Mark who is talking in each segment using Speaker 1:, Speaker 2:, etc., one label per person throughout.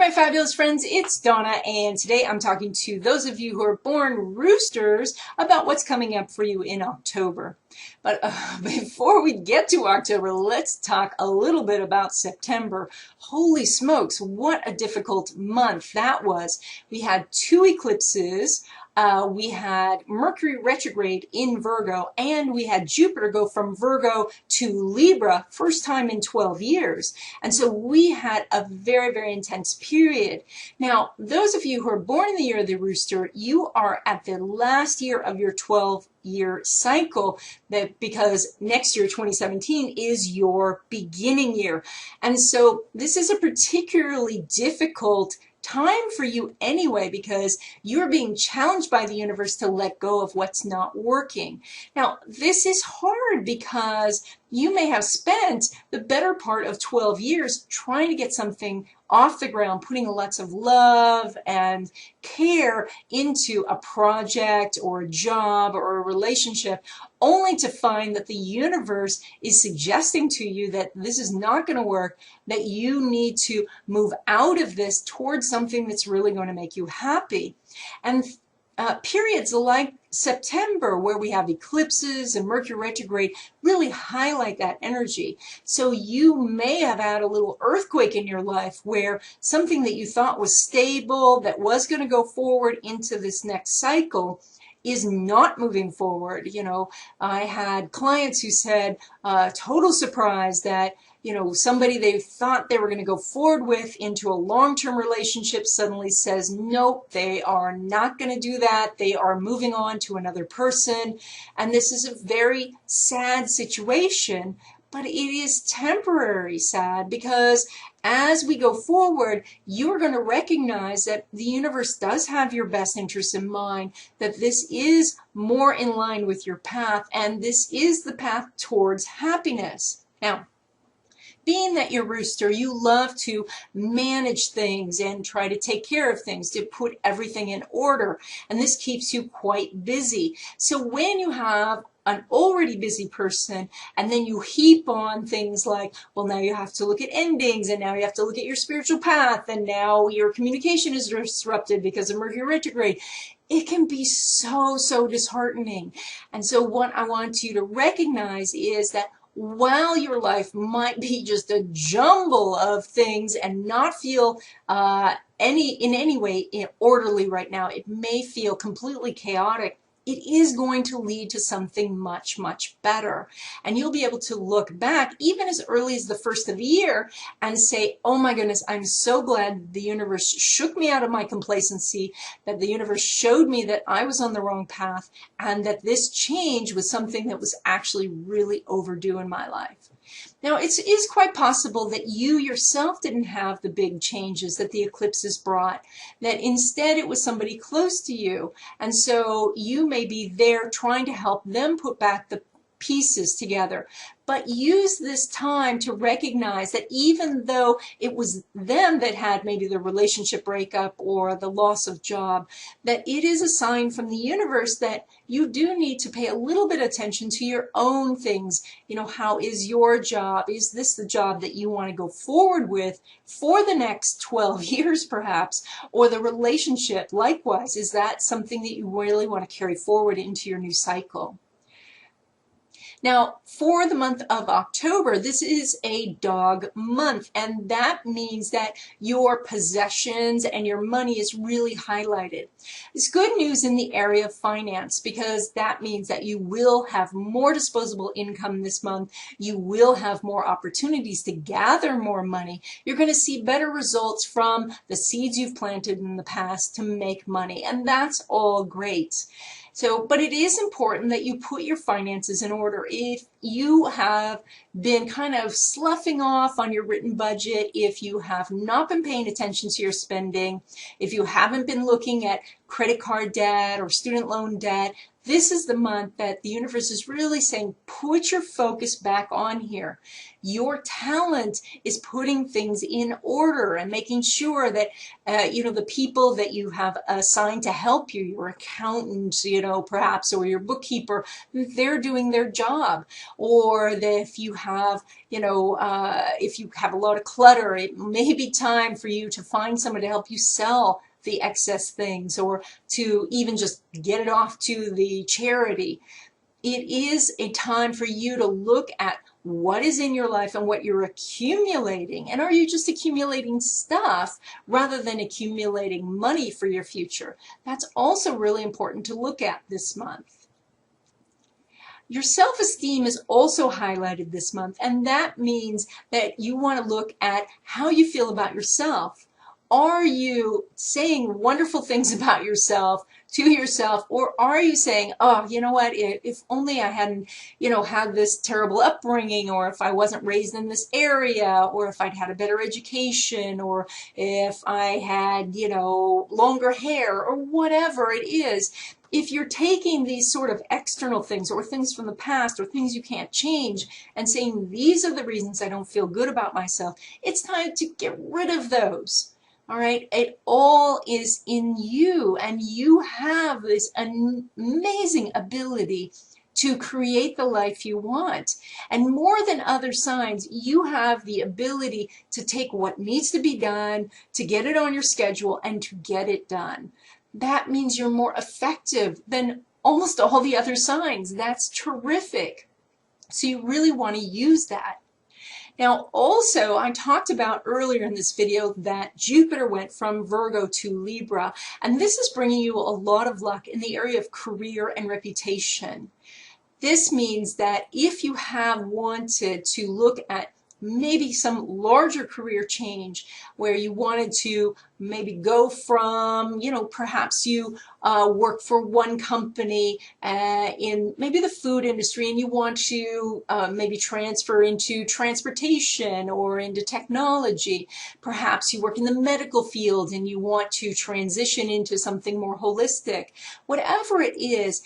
Speaker 1: my fabulous friends, it's Donna, and today I'm talking to those of you who are born roosters about what's coming up for you in October. But before we get to October, let's talk a little bit about September. Holy smokes, what a difficult month that was. We had two eclipses. We had Mercury Retrograde in Virgo, and we had Jupiter go from Virgo to Libra, first time in 12 years. And so we had a very, very intense period. Now, those of you who are born in the year of the rooster, you are at the last year of your 12-year cycle, because next year, 2017, is your beginning year. And so this is a particularly difficult time for you anyway, because you're being challenged by the universe to let go of what's not working. Now, this is hard because you may have spent the better part of 12 years trying to get something off the ground, putting lots of love and care into a project or a job or a relationship, only to find that the universe is suggesting to you that this is not going to work, that you need to move out of this towards something that's really going to make you happy. And periods like September, where we have eclipses and Mercury retrograde, really highlight that energy. So you may have had a little earthquake in your life where something that you thought was stable, that was going to go forward into this next cycle, is not moving forward. You know, I had clients who said, total surprise that, you know, somebody they thought they were going to go forward with into a long-term relationship suddenly says, nope, they are not going to do that. They are moving on to another person. And this is a very sad situation, but it is temporary sad, because as we go forward, you're going to recognize that the universe does have your best interests in mind, that this is more in line with your path, and this is the path towards happiness. Now, being that you're rooster, you love to manage things and try to take care of things, to put everything in order, and this keeps you quite busy. So when you have an already busy person, and then you heap on things like, well, now you have to look at endings, and now you have to look at your spiritual path, and now your communication is disrupted because of Mercury retrograde, it can be so disheartening. And so what I want you to recognize is that while your life might be just a jumble of things and not feel in any way orderly right now, it may feel completely chaotic, it is going to lead to something much better. And you'll be able to look back even as early as the first of the year and say, oh my goodness, I'm so glad the universe shook me out of my complacency, that the universe showed me that I was on the wrong path, and that this change was something that was actually really overdue in my life. Now, it is quite possible that you yourself didn't have the big changes that the eclipses brought, that instead it was somebody close to you, and so you may be there trying to help them put back the pieces together. But use this time to recognize that even though it was them that had maybe the relationship breakup or the loss of job, that it is a sign from the universe that you do need to pay a little bit of attention to your own things. You know, how is your job? Is this the job that you want to go forward with for the next 12 years perhaps? Or the relationship, likewise, is that something that you really want to carry forward into your new cycle? Now, for the month of October, this is a dog month, and that means that your possessions and your money is really highlighted. It's good news in the area of finance, because that means that you will have more disposable income this month. You will have more opportunities to gather more money. You're going to see better results from the seeds you've planted in the past to make money, and that's all great. So, but it is important that you put your finances in order. If you have been kind of sloughing off on your written budget, if you have not been paying attention to your spending, if you haven't been looking at credit card debt or student loan debt, this is the month that the universe is really saying, put your focus back on here. Your talent is putting things in order and making sure that, you know, the people that you have assigned to help you, your accountant, you know, perhaps, or your bookkeeper, they're doing their job. Or that if you have, if you have a lot of clutter, it may be time for you to find someone to help you sell the excess things, or to even just get it off to the charity. It is a time for you to look at what is in your life and what you're accumulating. And are you just accumulating stuff rather than accumulating money for your future? That's also really important to look at this month. Your self-esteem is also highlighted this month, and that means that you want to look at how you feel about yourself. Are you saying wonderful things about yourself to yourself, or are you saying, oh, you know what, if only I hadn't, had this terrible upbringing, or if I wasn't raised in this area, or if I'd had a better education, or if I had, longer hair, or whatever it is. If you're taking these sort of external things, or things from the past, or things you can't change, and saying, these are the reasons I don't feel good about myself, it's time to get rid of those. All right, it all is in you, and you have this amazing ability to create the life you want. And more than other signs, you have the ability to take what needs to be done, to get it on your schedule, and to get it done. That means you're more effective than almost all the other signs. That's terrific. So you really want to use that. Now, also, I talked about earlier in this video that Jupiter went from Virgo to Libra, and this is bringing you a lot of luck in the area of career and reputation. This means that if you have wanted to look at maybe some larger career change, where you wanted to maybe go from, perhaps you work for one company in maybe the food industry, and you want to maybe transfer into transportation or into technology. Perhaps you work in the medical field and you want to transition into something more holistic. Whatever it is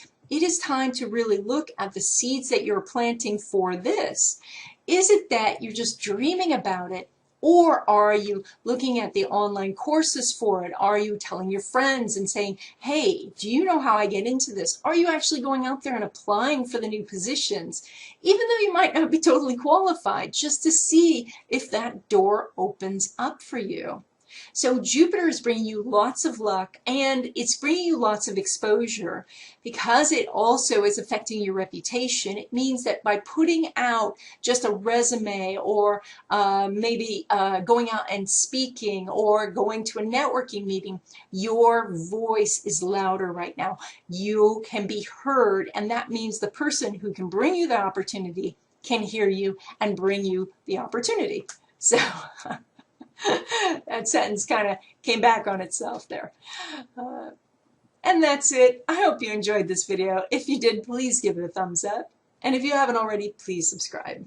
Speaker 1: time to really look at the seeds that you're planting for this. Is it that you're just dreaming about it, or are you looking at the online courses for it? Are you telling your friends and saying, hey, do you know how I get into this? Are you actually going out there and applying for the new positions, even though you might not be totally qualified, just to see if that door opens up for you? So Jupiter is bringing you lots of luck, and it's bringing you lots of exposure. Because it also is affecting your reputation, it means that by putting out just a resume, or maybe going out and speaking, or going to a networking meeting, your voice is louder right now. You can be heard, and that means the person who can bring you the opportunity can hear you and bring you the opportunity. So that sentence kind of came back on itself there. And that's it. I hope you enjoyed this video. If you did, please give it a thumbs up. And if you haven't already, please subscribe.